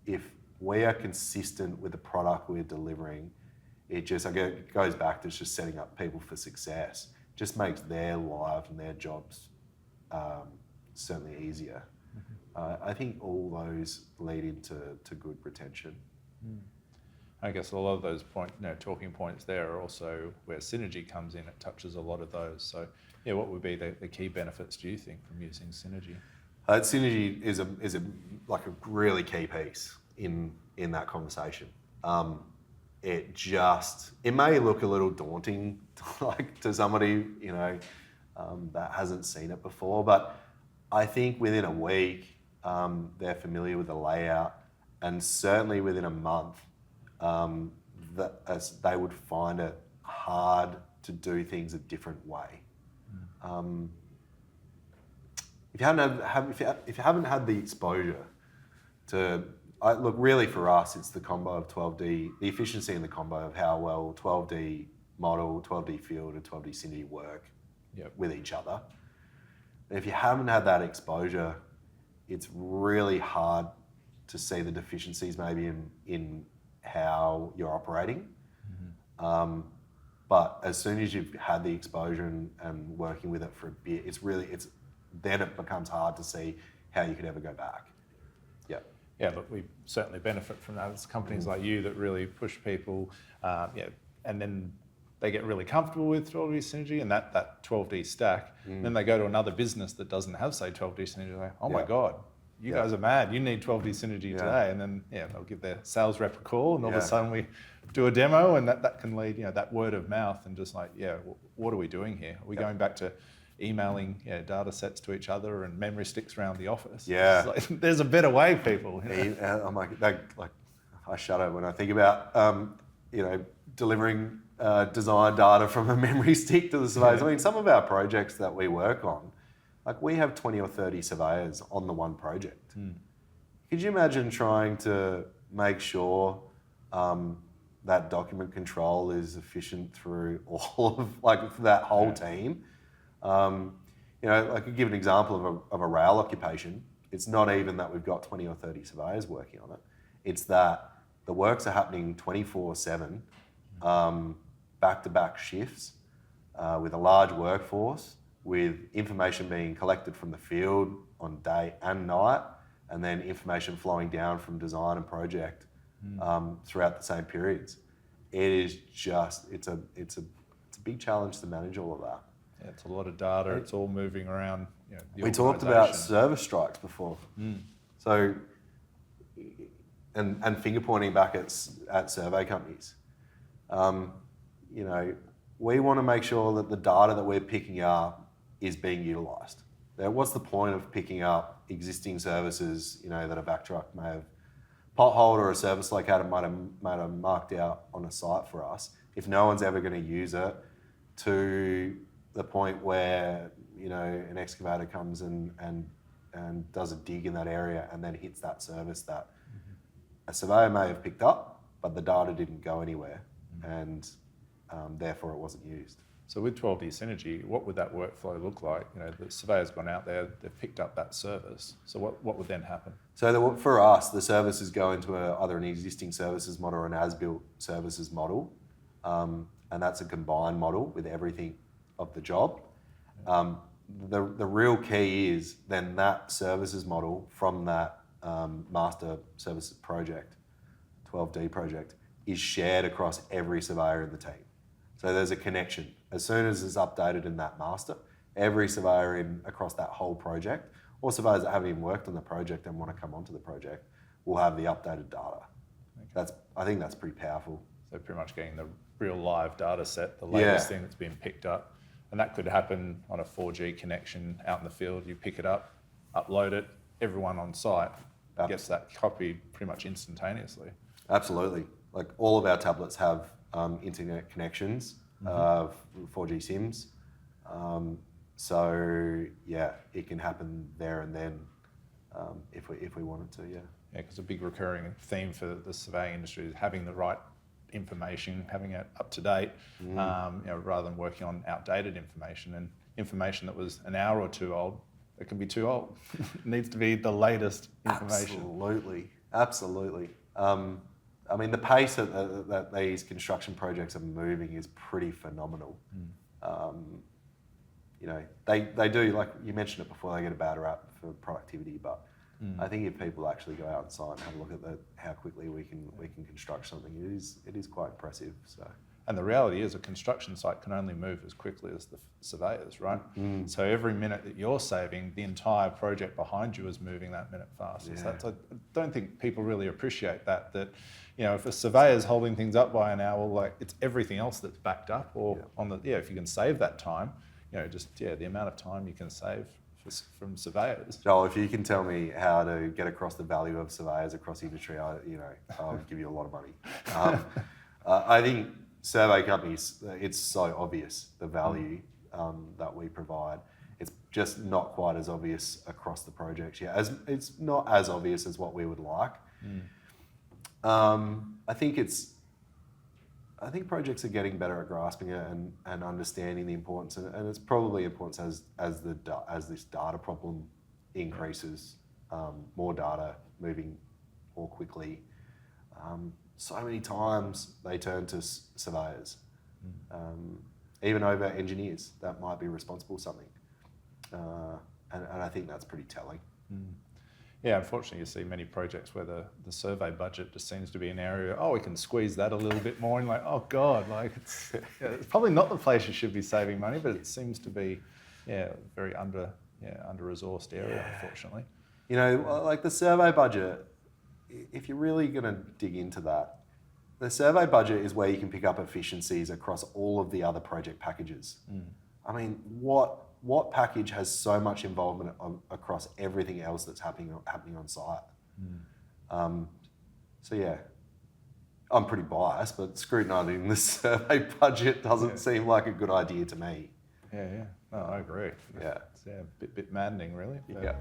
if we are consistent with the product we're delivering, it goes back to just setting up people for success. It just makes their lives and their jobs certainly easier. I think all those lead into good retention. I guess a lot of those talking points there are also where synergy comes in. It touches a lot of those. So, yeah, what would be the key benefits, do you think, from using synergy? Synergy is a really key piece in that conversation. It may look a little daunting, to somebody that hasn't seen it before, but I think within a week they're familiar with the layout, and certainly within a month, they would find it hard to do things a different way. If you haven't had the exposure to, look, really for us, it's the combo of 12D, the efficiency in the combo of how well 12D model, 12D field, and 12D synergy work with each other. And if you haven't had that exposure, it's really hard to see the deficiencies maybe in how you're operating. But as soon as you've had the exposure and working with it for a bit, then it becomes hard to see how you could ever go back. Yeah, look, we certainly benefit from that. It's companies like you that really push people, and then they get really comfortable with 12D synergy and that 12D stack. Then they go to another business that doesn't have, say, 12D synergy. Like, oh my God, you guys are mad. You need 12D synergy today. And then they'll give their sales rep a call, and all of a sudden we do a demo, and that can lead, that word of mouth, and just like, what are we doing here? Are we going back to emailing data sets to each other and memory sticks around the office? There's a better way, people. I'm I shudder when I think about delivering design data from a memory stick to the surveyors. I mean, some of our projects that we work on, we have 20 or 30 surveyors on the one project. Could you imagine trying to make sure that document control is efficient through all of that whole team? I could give an example of a rail occupation. It's not even that we've got 20 or 30 surveyors working on it. It's that the works are happening 24/7, back-to-back shifts, with a large workforce, with information being collected from the field on day and night, and then information flowing down from design and project throughout the same periods. It's a big challenge to manage all of that. Yeah, it's a lot of data. It's all moving around. We talked about service strikes before. So, and finger pointing back at survey companies. We want to make sure that the data that we're picking up is being utilised. Now, what's the point of picking up existing services, that a back truck may have potholed, or a service locator might have marked out on a site for us, if no one's ever going to use it to the point where an excavator comes and does a dig in that area and then hits that service that a surveyor may have picked up, but the data didn't go anywhere, and therefore it wasn't used. So with 12D synergy, what would that workflow look like? The surveyor's gone out there, they've picked up that service. So what would then happen? So for us, the services go into either an existing services model or an as-built services model, and that's a combined model with everything of the job. The real key is then that services model from that master services project, 12D project, is shared across every surveyor in the team. So there's a connection. As soon as it's updated in that master, every surveyor across that whole project, or surveyors that haven't even worked on the project and want to come onto the project, will have the updated data. Okay. I think that's pretty powerful. So pretty much getting the real live data set, the latest thing that's been picked up. And that could happen on a 4G connection out in the field. You pick it up, upload it, everyone on site gets that copied pretty much instantaneously. Absolutely. All of our tablets have internet connections, 4G SIMs. So it can happen there and then if we wanted to, Yeah, because a big recurring theme for the surveying industry is having the right information, having it up to date, rather than working on outdated information, and information that was an hour or two old, it can be too old. It needs to be the latest information. Absolutely. Absolutely. I mean, the pace that these construction projects are moving is pretty phenomenal. You know, they do, like you mentioned it before, they get a bad rap for productivity, but I think if people actually go out on site and have a look at how quickly we can construct something, it is quite impressive. So. And the reality is a construction site can only move as quickly as the surveyors, right? So every minute that you're saving, the entire project behind you is moving that minute faster. Yeah. So I don't think people really appreciate that, you know, if a surveyor's holding things up by an hour, like it's everything else that's backed up, or if you can save that time, you know, the amount of time you can save from surveyors. Joel, if you can tell me how to get across the value of surveyors across the industry, I'll give you a lot of money. I think survey companies, it's so obvious the value that we provide. It's just not quite as obvious across the projects yet. It's not as obvious as what we would like. I think projects are getting better at grasping it and understanding the importance, and it's probably important as this data problem increases, more data moving more quickly. So many times they turn to surveyors, even over engineers that might be responsible for something, and I think that's pretty telling. Yeah, unfortunately, you see many projects where the survey budget just seems to be an area, we can squeeze that a little bit more, and like, oh God, like it's probably not the place you should be saving money, but it seems to be, very under-resourced area, unfortunately. You know, like the survey budget, if you're really going to dig into that, the survey budget is where you can pick up efficiencies across all of the other project packages. I mean, what package has so much involvement across everything else that's happening on site? So yeah, I'm pretty biased, but scrutinising the survey budget doesn't seem like a good idea to me. Yeah. No, I agree. Yeah. It's a bit maddening, really. Yeah.